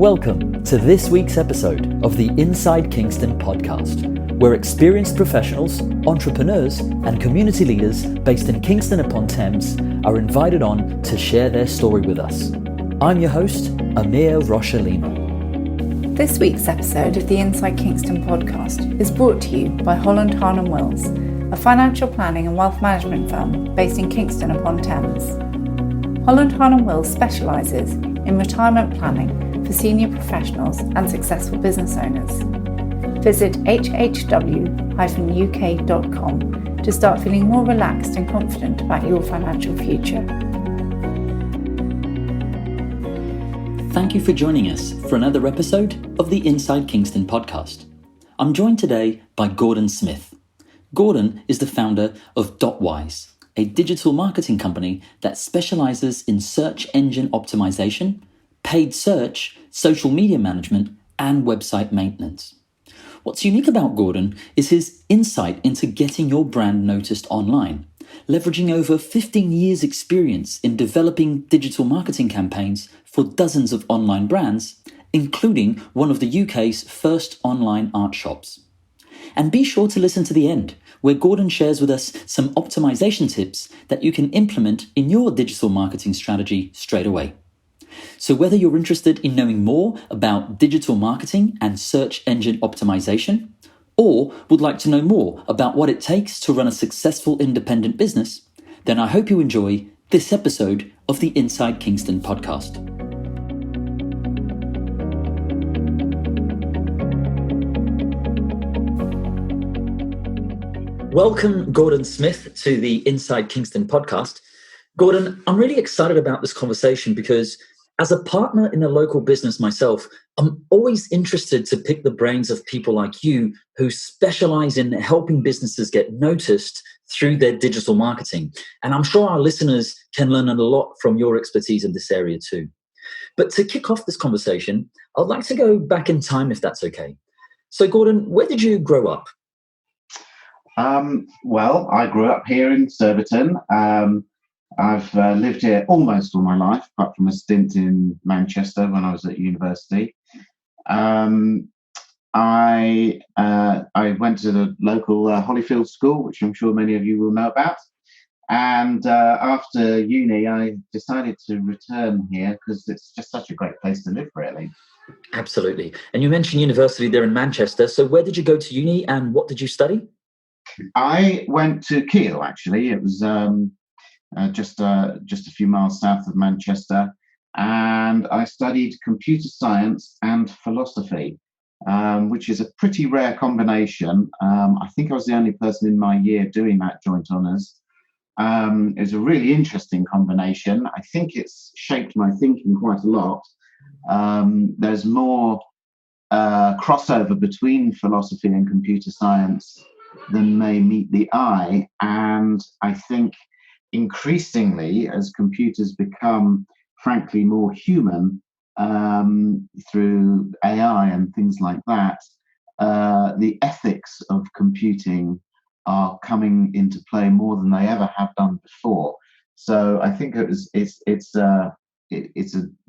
Welcome to this week's episode of the Inside Kingston Podcast, where experienced professionals, entrepreneurs, and community leaders based in Kingston upon Thames are invited on to share their story with us. I'm your host, Amyr Rocha-Lima. This week's episode of the Inside Kingston Podcast is brought to you by Holland Hahn and Wills, a financial planning and wealth management firm based in Kingston upon Thames. Holland Hahn and Wills specialises in retirement planning for senior professionals and successful business owners. Visit hhw-uk.com to start feeling more relaxed and confident about your financial future. Thank you for joining us for another episode of the Inside Kingston Podcast. I'm joined today by Gordon Smith. Gordon is the founder of Dotwise, a digital marketing company that specializes in search engine optimization, paid search, social media management, and website maintenance. What's unique about Gordon is his insight into getting your brand noticed online, leveraging over 15 years' experience in developing digital marketing campaigns for dozens of online brands, including one of the UK's first online art shops. And be sure to listen to the end, where Gordon shares with us some optimization tips that you can implement in your digital marketing strategy straight away. So whether you're interested in knowing more about digital marketing and search engine optimization, or would like to know more about what it takes to run a successful independent business, then I hope you enjoy this episode of the Inside Kingston Podcast. Welcome, Gordon Smith, to the Inside Kingston Podcast. Gordon, I'm really excited about this conversation because as a partner in a local business myself, I'm always interested to pick the brains of people like you who specialize in helping businesses get noticed through their digital marketing. And I'm sure our listeners can learn a lot from your expertise in this area too. But to kick off this conversation, I'd like to go back in time if that's okay. So Gordon, where did you grow up? Well, I grew up here in Surbiton. I've lived here almost all my life, apart from a stint in Manchester when I was at university. I went to the local Hollyfield school, which I'm sure many of you will know about. And after uni, I decided to return here because it's just such a great place to live, really. Absolutely. And you mentioned university there in Manchester. So where did you go to uni and what did you study? I went to Keele, actually. It was just a few miles south of Manchester, and I studied computer science and philosophy, which is a pretty rare combination. I think I was the only person in my year doing that joint honours. It was a really interesting combination. I think it's shaped my thinking quite a lot. There's more crossover between philosophy and computer science than may meet the eye, and I think increasingly, as computers become, frankly, more human through AI and things like that, the ethics of computing are coming into play more than they ever have done before. So I think it's a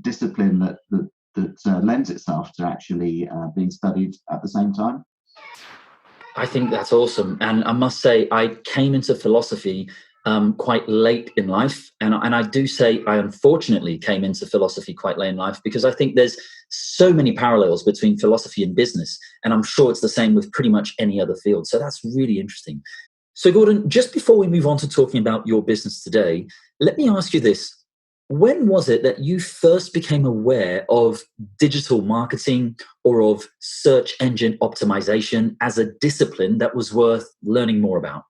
discipline that lends itself to actually being studied at the same time. I think that's awesome. And I must say, I came into philosophy quite late in life. And I do say I unfortunately came into philosophy quite late in life because I think there's so many parallels between philosophy and business. And I'm sure it's the same with pretty much any other field. So that's really interesting. So Gordon, just before we move on to talking about your business today, let me ask you this. When was it that you first became aware of digital marketing or of search engine optimization as a discipline that was worth learning more about?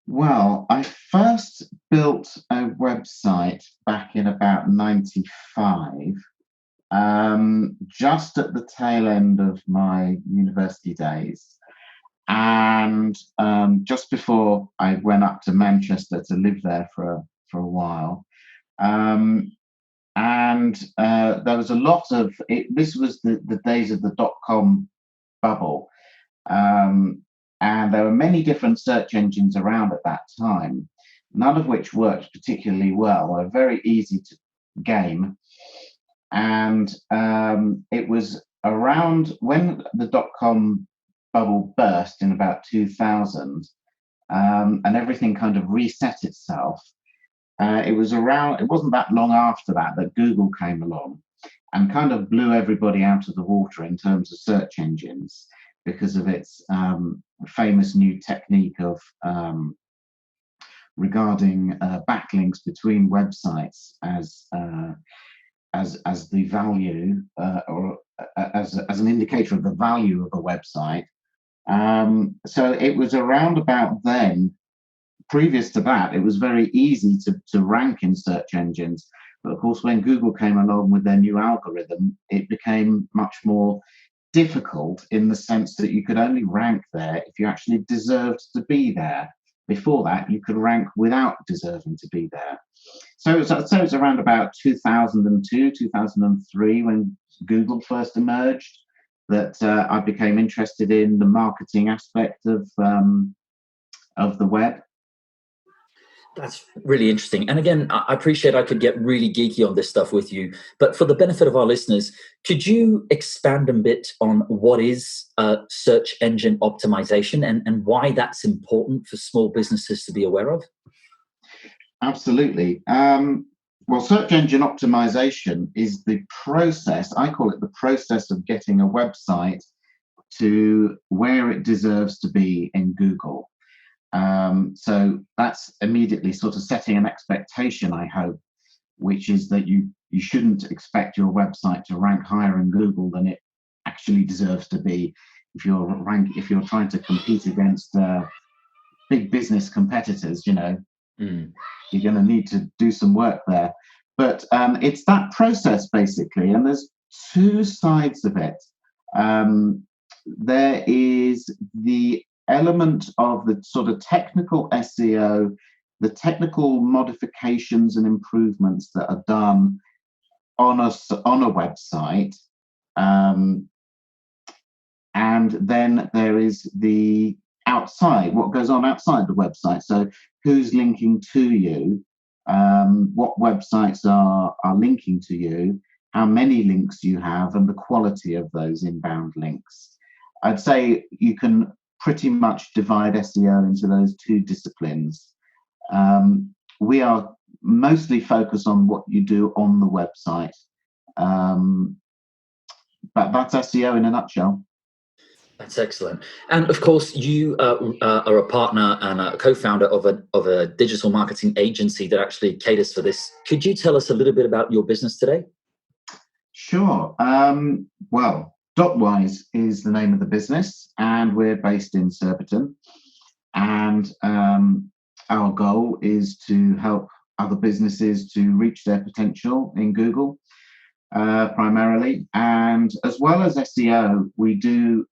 Well, I first built a website back in about 95, just at the tail end of my university days. And just before I went up to Manchester to live there for a while. There was a lot of it. This was the days of the dot-com bubble. And there were many different search engines around at that time, none of which worked particularly well. They were very easy to game. And it was around when the dot-com bubble burst in about 2000, and everything kind of reset itself. It wasn't that long after that Google came along and kind of blew everybody out of the water in terms of search engines because of its famous new technique of regarding backlinks between websites as the value or as an indicator of the value of a website. So it was around about then. Previous to that, it was very easy to rank in search engines. But of course, when Google came along with their new algorithm, it became much more difficult in the sense that you could only rank there if you actually deserved to be there. Before that, you could rank without deserving to be there. So it was around about 2002, 2003 when Google first emerged that I became interested in the marketing aspect of the web. That's really interesting. And again, I appreciate I could get really geeky on this stuff with you, but for the benefit of our listeners, could you expand a bit on what is search engine optimization and why that's important for small businesses to be aware of? Absolutely. Well, search engine optimization is the process, I call it the process of getting a website to where it deserves to be in Google. So that's immediately sort of setting an expectation, I hope, which is that you shouldn't expect your website to rank higher in Google than it actually deserves to be. If you're trying to compete against big business competitors, you're going to need to do some work there. But it's that process basically, and there's two sides of it. There is the element of the sort of technical SEO, the technical modifications and improvements that are done on a website, and then there is the outside, what goes on outside the website. So who's linking to you, what websites are linking to you, how many links you have, and the quality of those inbound links. I'd say you can pretty much divide SEO into those two disciplines. We are mostly focused on what you do on the website, but that's SEO in a nutshell. That's excellent. And of course, you are a partner and a co-founder of a digital marketing agency that actually caters for this. Could you tell us a little bit about your business today? Sure. Well, Dotwise is the name of the business, and we're based in Surbiton. And our goal is to help other businesses to reach their potential in Google, primarily. And as well as SEO, we do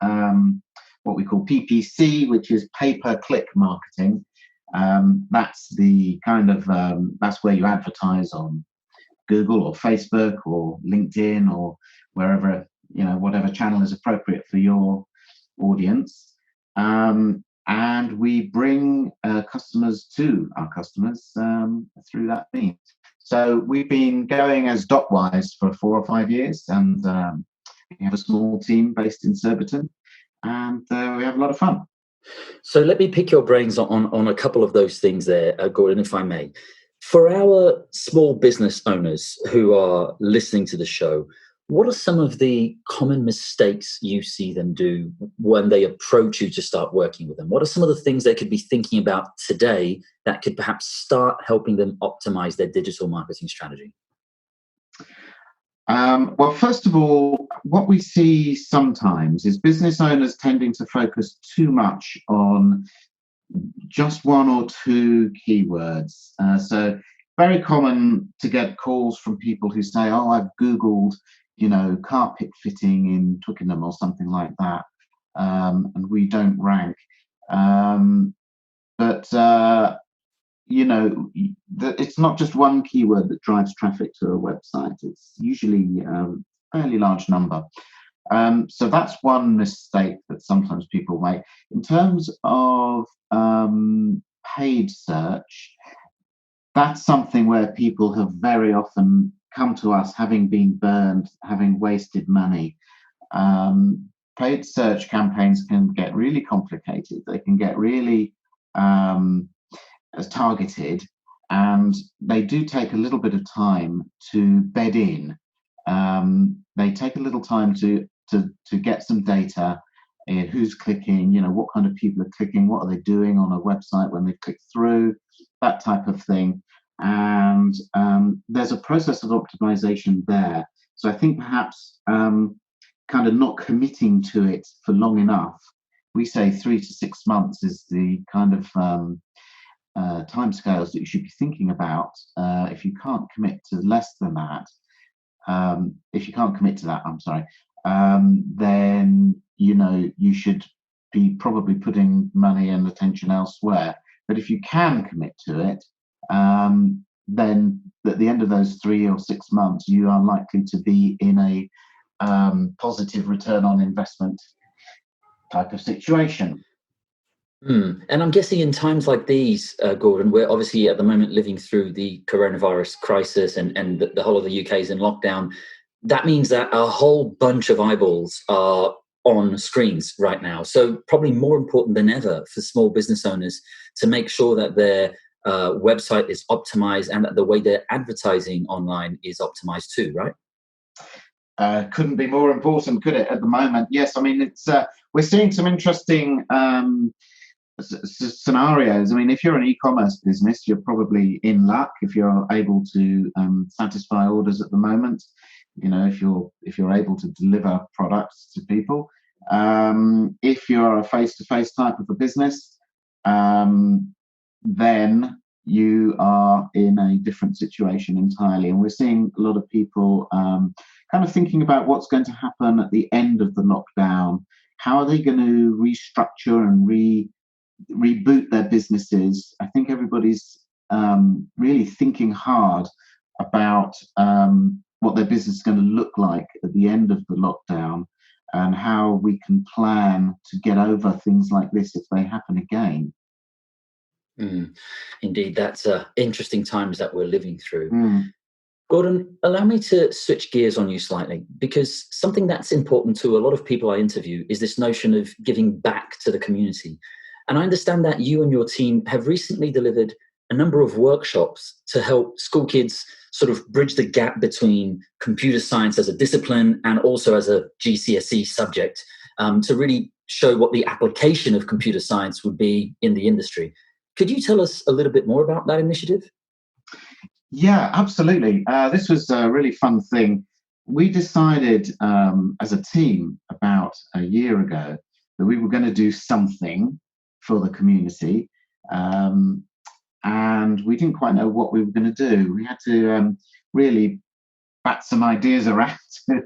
what we call PPC, which is pay-per-click marketing. That's the kind of that's where you advertise on Google or Facebook or LinkedIn or wherever, whatever channel is appropriate for your audience. And we bring customers to our customers through that means. So we've been going as Dotwise for 4 or 5 years, and we have a small team based in Surbiton, and we have a lot of fun. So let me pick your brains on a couple of those things there, Gordon, if I may. For our small business owners who are listening to the show, what are some of the common mistakes you see them do when they approach you to start working with them? What are some of the things they could be thinking about today that could perhaps start helping them optimize their digital marketing strategy? Well, first of all, what we see sometimes is business owners tending to focus too much on just 1 or 2 keywords. So very common to get calls from people who say, oh, I've Googled, carpet fitting in Twickenham or something like that, and we don't rank. But it's not just one keyword that drives traffic to a website. It's usually a fairly large number. So that's one mistake that sometimes people make. In terms of paid search, that's something where people have very often come to us having been burned, having wasted money. Paid search campaigns can get really complicated. They can get really targeted, and they do take a little bit of time to bed in. They take a little time to get some data. Who's clicking, what kind of people are clicking, what are they doing on a website when they click through, that type of thing. And there's a process of optimization there. So I think perhaps kind of not committing to it for long enough. We say 3 to 6 months is the kind of timescales that you should be thinking about. If you can't commit to less than that, then you should be probably putting money and attention elsewhere. But if you can commit to it, then at the end of those 3 or 6 months, you are likely to be in a positive return on investment type of situation. And I'm guessing in times like these, Gordon, we're obviously at the moment living through the coronavirus crisis and the whole of the UK is in lockdown. That means that a whole bunch of eyeballs are on screens right now. So probably more important than ever for small business owners to make sure that their website is optimized and that the way they're advertising online is optimized too, right? Couldn't be more important, could it, at the moment? Yes, I mean, it's we're seeing some interesting scenarios. I mean, if you're an e-commerce business, you're probably in luck if you're able to satisfy orders at the moment. If you're able to deliver products to people. If you're a face-to-face type of a business, then you are in a different situation entirely. And we're seeing a lot of people kind of thinking about what's going to happen at the end of the lockdown. How are they going to restructure and reboot their businesses? I think everybody's really thinking hard about what their business is going to look like at the end of the lockdown and how we can plan to get over things like this if they happen again. Indeed, that's interesting times that we're living through. Gordon, allow me to switch gears on you slightly, because something that's important to a lot of people I interview is this notion of giving back to the community. And I understand that you and your team have recently delivered a number of workshops to help school kids sort of bridge the gap between computer science as a discipline and also as a GCSE subject, to really show what the application of computer science would be in the industry. Could you tell us a little bit more about that initiative? Yeah, absolutely. This was a really fun thing. We decided as a team about a year ago that we were going to do something for the community. And we didn't quite know what we were going to do. We had to really bat some ideas around to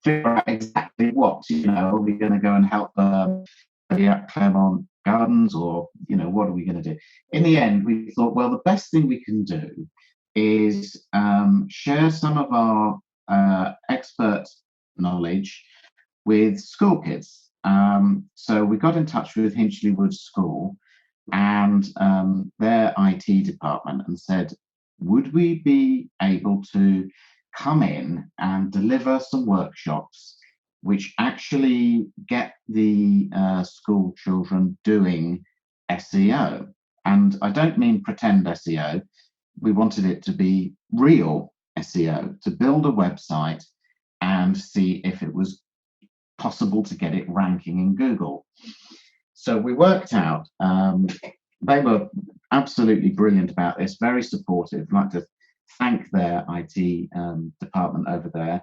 figure out exactly what. Are we going to go and help Claremont Gardens, or what are we going to do? In the end, we thought, well, the best thing we can do is share some of our expert knowledge with school kids. So we got in touch with Hinchley Wood School and their IT department and said, would we be able to come in and deliver some workshops which actually get the school children doing SEO? And I don't mean pretend SEO. We wanted it to be real SEO, to build a website and see if it was possible to get it ranking in Google. So we worked out, they were absolutely brilliant about this, very supportive. I'd like to thank their IT department over there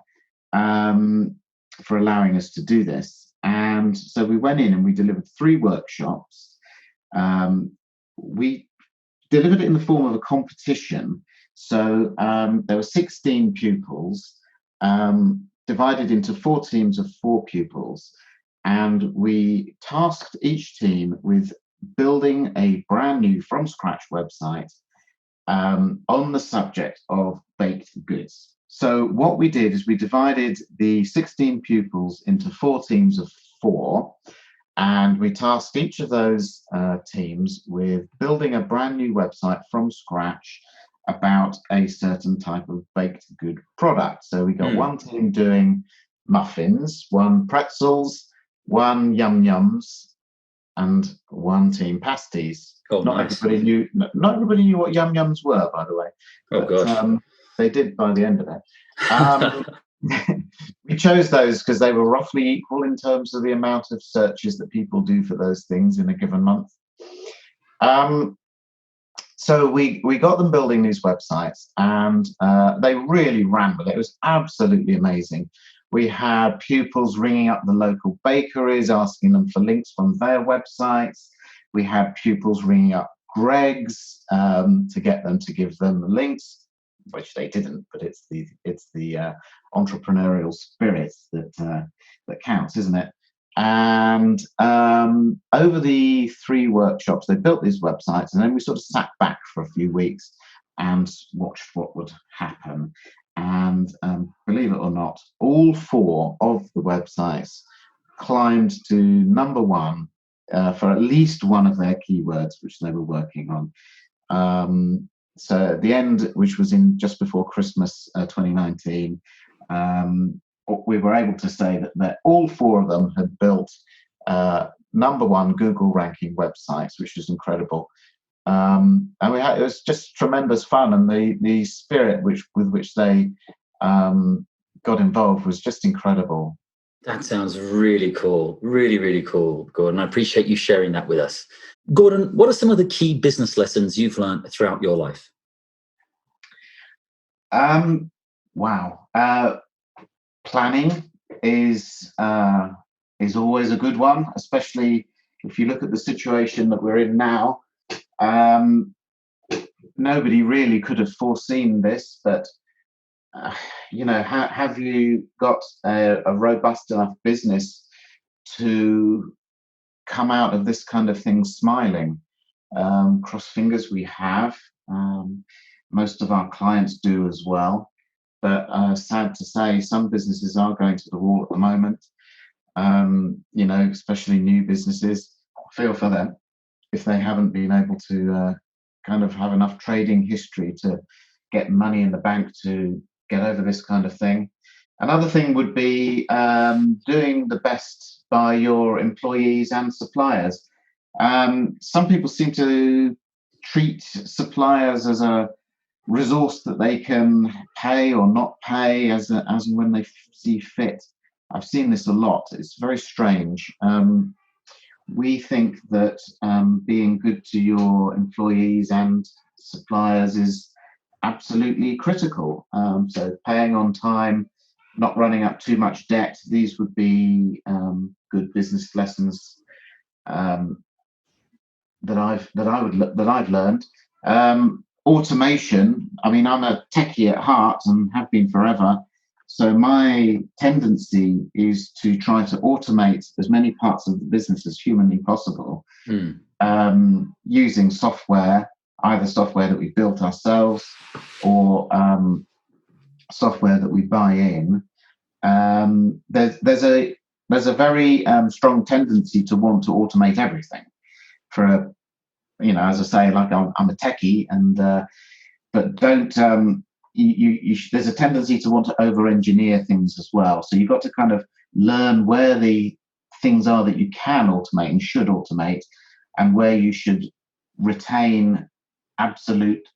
for allowing us to do this. And so we went in and we delivered 3 workshops. We delivered it in the form of a competition. So there were 16 pupils divided into 4 teams of 4 pupils. And we tasked each team with building a brand new from scratch website on the subject of baked goods. So what we did is we divided the 16 pupils into 4 teams of 4, and we tasked each of those teams with building a brand new website from scratch about a certain type of baked good product. So we got Mm. one team doing muffins, one pretzels, one yum yums, and one team pasties. Oh, Not nice. everybody knew. Not everybody knew what yum yums were, by the way. Oh, But gosh. they did by the end of it. We chose those because they were roughly equal in terms of the amount of searches that people do for those things in a given month. So we got them building these websites, and they really ran with it. It was absolutely amazing. We had pupils ringing up the local bakeries, asking them for links from their websites. We had pupils ringing up Greg's to get them to give them the links, which they didn't. But it's the entrepreneurial spirit that counts, isn't it? And over the 3 workshops, they built these websites, and then we sort of sat back for a few weeks and watched what would happen. And believe it or not, all 4 of the websites climbed to number 1 for at least one of their keywords, which they were working on. So at the end, which was in just before Christmas 2019, we were able to say that all 4 of them had built number 1 Google ranking websites, which was incredible. And it was just tremendous fun, and the spirit with which they got involved was just incredible. That sounds really cool. Really, really cool, Gordon. I appreciate you sharing that with us. Gordon, what are some of the key business lessons you've learned throughout your life? Wow. Planning is always a good one, especially if you look at the situation that we're in now. Nobody really could have foreseen this, but have you got a robust enough business to come out of this kind of thing smiling? Cross fingers, we have. Most of our clients do as well. But sad to say, some businesses are going to the wall at the moment. Especially new businesses. I feel for them if they haven't been able to kind of have enough trading history to get money in the bank to get over this kind of thing. Another thing would be doing the best by your employees and suppliers. Some people seem to treat suppliers as a resource that they can pay or not pay as and when they see fit. I've seen this a lot. It's very strange. We think that being good to your employees and suppliers is absolutely critical. So paying on time, not running up too much debt. These would be good business lessons that I've learned. Automation. I mean, I'm a techie at heart and have been forever. So my tendency is to try to automate as many parts of the business as humanly possible, using software, either software that we built ourselves or software that we buy in. There's a very strong tendency to want to automate everything. As I say, like I'm a techie, but don't. There's a tendency to want to over-engineer things as well. So you've got to kind of learn where the things are that you can automate and should automate, and where you should retain absolute,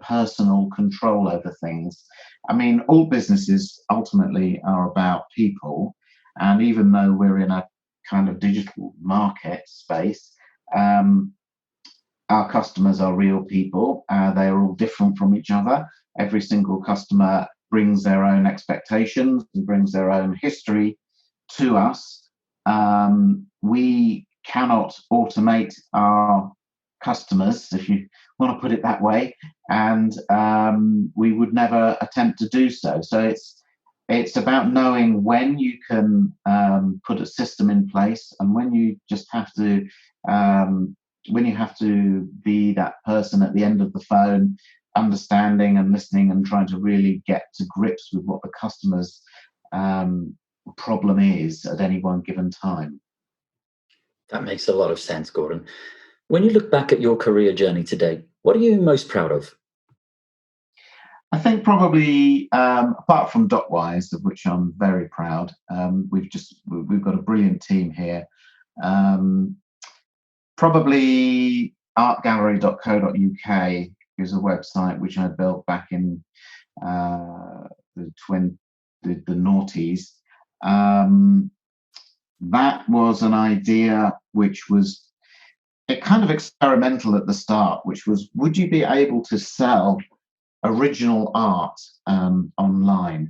personal control over things. I mean, all businesses ultimately are about people, and even though we're in a kind of digital market space, our customers are real people. They are all different from each other. Every single customer brings their own expectations and brings their own history to us. We cannot automate our customers, if you want to put it that way, and we would never attempt to do so. So it's about knowing when you can put a system in place, and when you just have to be that person at the end of the phone, understanding and listening and trying to really get to grips with what the customer's problem is at any one given time. That makes a lot of sense, Gordon. When you look back at your career journey today, what are you most proud of? I think probably, apart from Dotwise, of which I'm very proud, we've got a brilliant team here. Probably artgallery.co.uk is a website which I built back in the noughties. That was an idea which was kind of experimental at the start, which was, would you be able to sell original art online?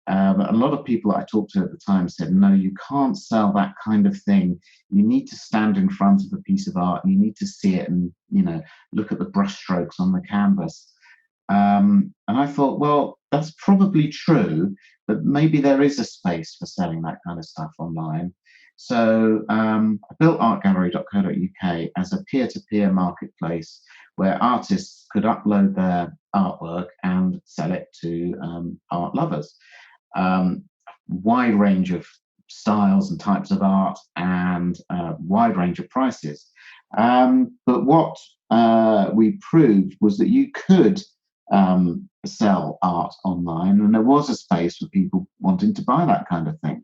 A lot of people I talked to at the time said, no, you can't sell that kind of thing. You need to stand in front of a piece of art and you need to see it and, look at the brushstrokes on the canvas. And I thought, well, that's probably true, but maybe there is a space for selling that kind of stuff online. So I built artgallery.co.uk as a peer-to-peer marketplace where artists could upload their artwork and sell it to art lovers. Wide range of styles and types of art and wide range of prices. But what we proved was that you could sell art online, and there was a space for people wanting to buy that kind of thing.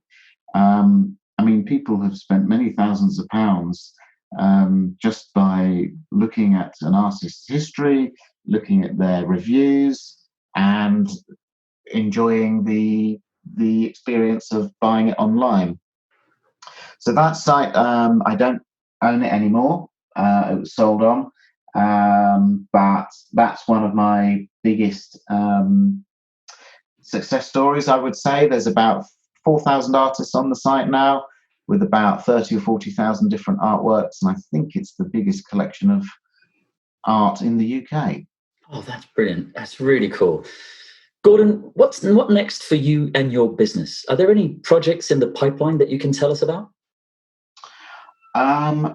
People have spent many thousands of pounds just by looking at an artist's history, looking at their reviews, and enjoying the experience of buying it online. So that site, I don't own it anymore. It was sold on, but that's one of my biggest success stories, I would say. There's about 4,000 artists on the site now, with about 30 or 40,000 different artworks, and I think it's the biggest collection of art in the UK. Oh, that's brilliant. That's really cool. Gordon, what next for you and your business? Are there any projects in the pipeline that you can tell us about?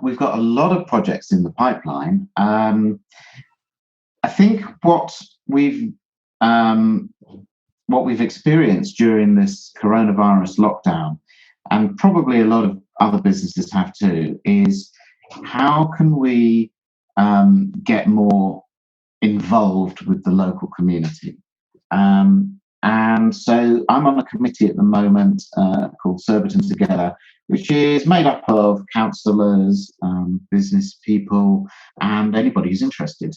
We've got a lot of projects in the pipeline. I think what we've experienced during this coronavirus lockdown, and probably a lot of other businesses have too, is how can we get more involved with the local community? And so I'm on a committee at the moment called Surbiton Together, which is made up of councillors, business people, and anybody who's interested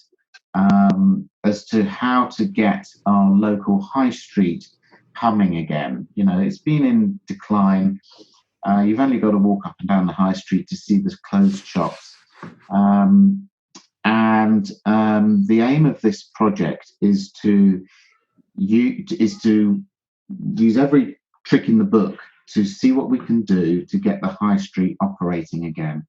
as to how to get our local high street humming again. It's been in decline. You've only got to walk up and down the high street to see the closed shops. And the aim of this project is to use every trick in the book to see what we can do to get the high street operating again.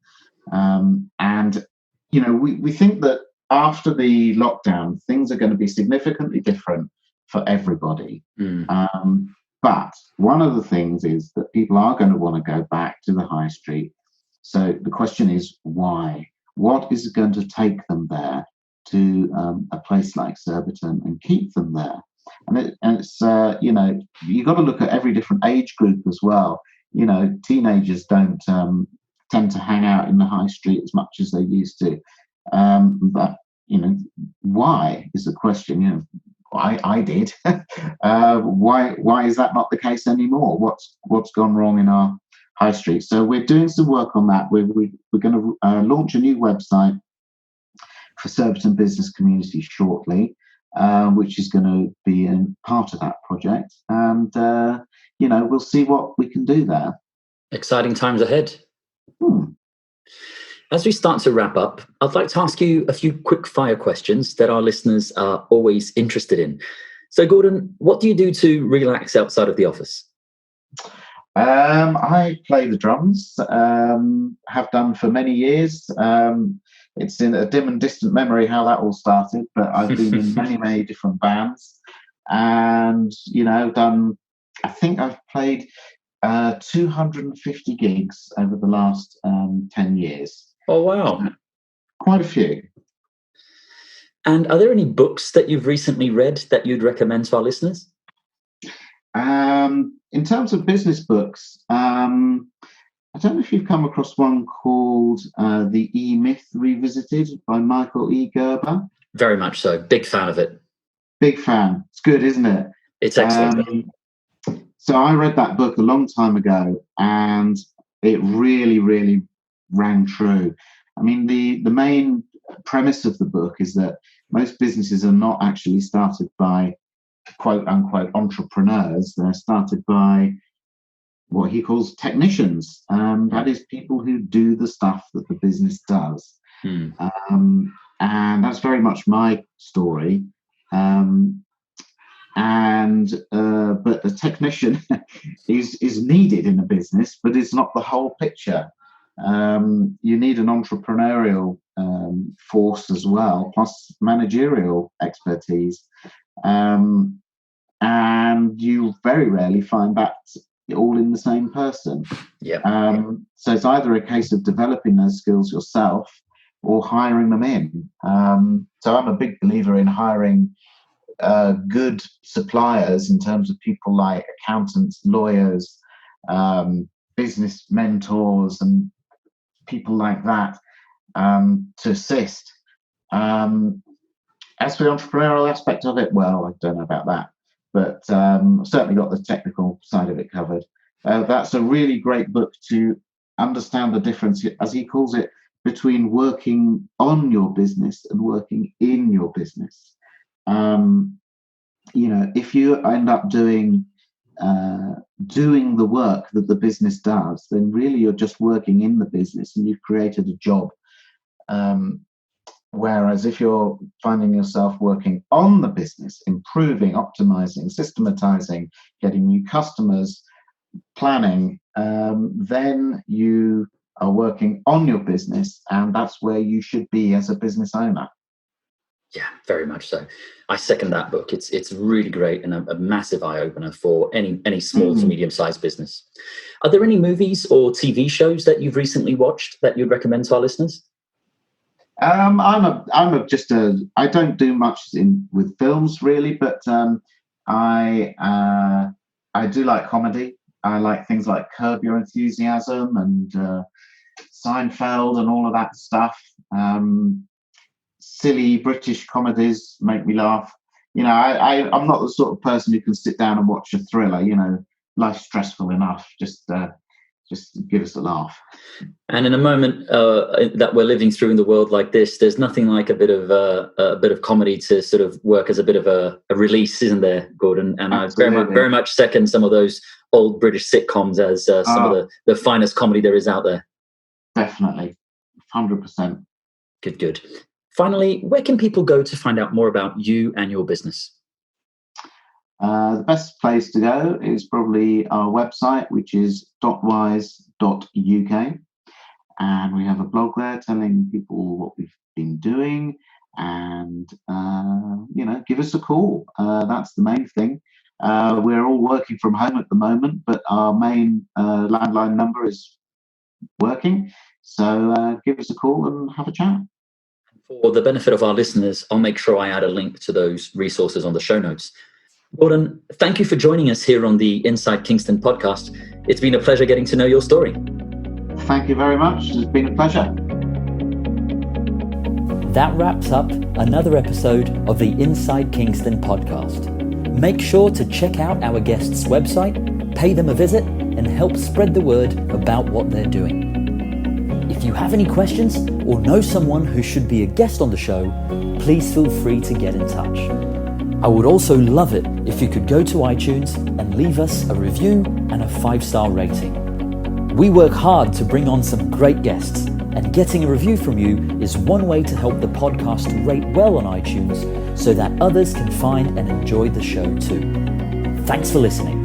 We think that after the lockdown, things are going to be significantly different for everybody. But one of the things is that people are going to want to go back to the high street. So the question is, why? What is it going to take them there to a place like Surbiton and keep them there? And it's you've got to look at every different age group as well. Teenagers don't tend to hang out in the high street as much as they used to. But why is the question? I did. Why is that not the case anymore? What's gone wrong in our high street? So we're doing some work on that. We're going to launch a new website for Surbiton Business Community shortly, which is going to be part of that project. And we'll see what we can do there. Exciting times ahead. As we start to wrap up, I'd like to ask you a few quick fire questions that our listeners are always interested in. So, Gordon, what do you do to relax outside of the office? I play the drums, have done for many years. It's in a dim and distant memory how that all started, but I've been in many, many different bands. And, I think I've played 250 gigs over the last 10 years. Oh, wow. Quite a few. And are there any books that you've recently read that you'd recommend to our listeners? In terms of business books, I don't know if you've come across one called The E-Myth Revisited by Michael E. Gerber. Very much so. Big fan of it. Big fan. It's good, isn't it? It's excellent. So I read that book a long time ago, and it really, really rang true. I mean, the main premise of the book is that most businesses are not actually started by quote unquote entrepreneurs. They're started by what he calls technicians. That is people who do the stuff that the business does. And that's very much my story. But the technician is needed in a business, but it's not the whole picture. You need an entrepreneurial force as well, plus managerial expertise. And you very rarely find that all in the same person. So it's either a case of developing those skills yourself or hiring them in. So I'm a big believer in hiring good suppliers in terms of people like accountants, lawyers, business mentors, and people like that to assist. As for the entrepreneurial aspect of it, well, I don't know about that, but I've certainly got the technical side of it covered. That's a really great book to understand the difference, as he calls it, between working on your business and working in your business. If you end up doing the work that the business does, then really you're just working in the business and you've created a job. Whereas if you're finding yourself working on the business, improving, optimizing, systematizing, getting new customers, planning, then you are working on your business, and that's where you should be as a business owner. Yeah, very much so. I second that book. It's really great and a massive eye-opener for any small to medium-sized business. Are there any movies or TV shows that you've recently watched that you'd recommend to our listeners? I don't do much with films really, but I do like comedy. I like things like Curb Your Enthusiasm and Seinfeld and all of that stuff. Silly British comedies make me laugh. I'm not the sort of person who can sit down and watch a thriller. Life's stressful enough. Just give us a laugh. And in a moment that we're living through in the world like this, there's nothing like a bit of comedy to sort of work as a bit of a release, isn't there, Gordon? And Absolutely. I very much second some of those old British sitcoms as some of the finest comedy there is out there. Definitely, 100%. Good. Finally, where can people go to find out more about you and your business? The best place to go is probably our website, which is dotwise.uk. And we have a blog there telling people what we've been doing, and, give us a call. That's the main thing. We're all working from home at the moment, but our main landline number is working. So give us a call and have a chat. For the benefit of our listeners, I'll make sure I add a link to those resources on the show notes. Gordon, thank you for joining us here on the Inside Kingston podcast. It's been a pleasure getting to know your story. Thank you very much. It's been a pleasure. That wraps up another episode of the Inside Kingston podcast. Make sure to check out our guests' website, pay them a visit, and help spread the word about what they're doing. If you have any questions or know someone who should be a guest on the show, please feel free to get in touch. I would also love it if you could go to iTunes and leave us a review and a 5-star rating. We work hard to bring on some great guests, and getting a review from you is one way to help the podcast rate well on iTunes so that others can find and enjoy the show too. Thanks for listening.